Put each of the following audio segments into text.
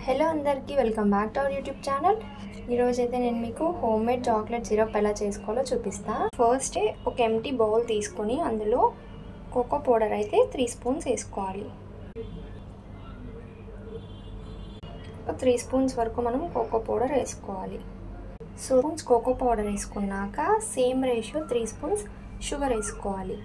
Hello అందరికీ welcome back to our YouTube channel. ఈరోజు అయితే నేను మీకు హోమ్ మేడ్ చాక్లెట్ సిరప్ ఎలా చేసుకోవాలో చూపిస్తా. ఫస్ట్ ఒక ఎంటీ బౌల్ తీసుకొని అందులో కోకో పౌడర్ అయితే 3 స్పూన్స్ వేసుకోవాలి. 3 స్పూన్స్ వరకు మనం కోకో పౌడర్ వేసుకోవాలి. సో కోకో పౌడర్ వేసుకున్నాక సేమ్ రేషియో 3 స్పూన్స్ షుగర్ వేసుకోవాలి.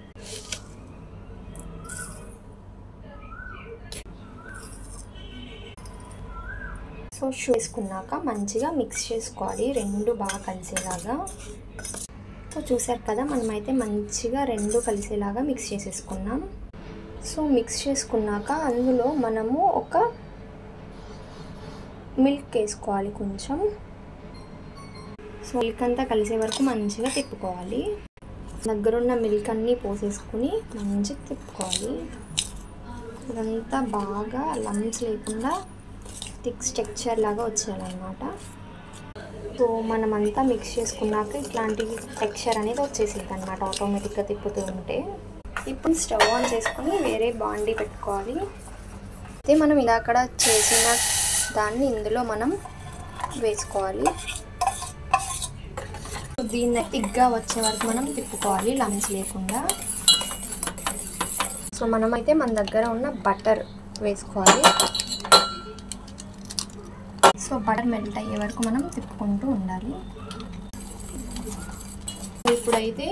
సో వేసుకున్నాక మంచిగా మిక్స్ చేసుకోవాలి, రెండు బాగా కలిసేలాగా. సో చూసారు కదా, మనమైతే మంచిగా రెండు కలిసేలాగా మిక్స్ చేసేసుకున్నాం. సో మిక్స్ చేసుకున్నాక అందులో మనము ఒక మిల్క్ వేసుకోవాలి కొంచెం. సో మిల్క్ అంతా కలిసే వరకు మంచిగా తిప్పుకోవాలి. దగ్గరున్న మిల్క్ అన్నీ పోసేసుకుని మంచిగా తిప్పుకోవాలి. ఇదంతా బాగా లంప్స్ లేకుండా థిక్ టెక్స్చర్ లాగా వచ్చేయాలన్నమాట. సో మనమంతా మిక్స్ చేసుకున్నాక ఇట్లాంటి టెక్స్చర్ అనేది వచ్చేసింది అనమాట ఆటోమేటిక్గా తిప్పుతూ ఉంటే. ఇప్పుడు స్టవ్ ఆన్ చేసుకుని వేరే బాండీ పెట్టుకోవాలి. అయితే మనం ఇందాక చేసిన దాన్ని ఇందులో మనం వేసుకోవాలి. దీన్ని థిక్గా వచ్చే వరకు మనం తిప్పుకోవాలి లంప్స్ లేకుండా. సో మనమైతే మన దగ్గర ఉన్న బటర్ వేసుకోవాలి. సో బటర్ మెల్ట్ అయ్యే వరకు మనం తిప్పుకుంటూ ఉండాలి. ఇప్పుడైతే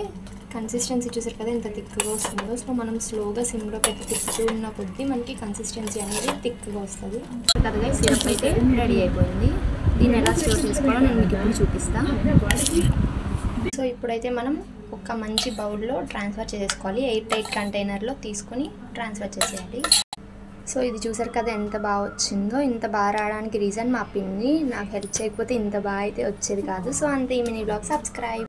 కన్సిస్టెన్సీ చూసారు కదా ఎంత థిక్గా వస్తుందో. సో మనం స్లోగా సిమ్లో పెట్టి తిప్పుతూ ఉన్న కొద్దీ మనకి కన్సిస్టెన్సీ అనేది థిక్గా వస్తుంది. కదగా సిరప్ అయితే రెడీ అయిపోయింది. దీన్ని ఎలా స్టోర్ చేసుకోవాలో నేను మీకు ఇప్పుడు చూపిస్తాను. సో ఇప్పుడైతే మనం ఒక మంచి బౌల్లో ట్రాన్స్ఫర్ చేసేసుకోవాలి. ఎయిర్ టైట్ కంటైనర్లో తీసుకొని ట్రాన్స్ఫర్ చేసేయాలి. సో ఇది చూసారు కదా ఎంత బాగా వచ్చిందో. ఇంత బాగా రావడానికి రీజన్ మా పిన్ని నాకు హెల్ప్ చేయకపోతే ఇంత బాగా అయితే వచ్చేది కాదు. సో అంతే, ఈ మినీ బ్లాగ్ సబ్స్క్రైబ్.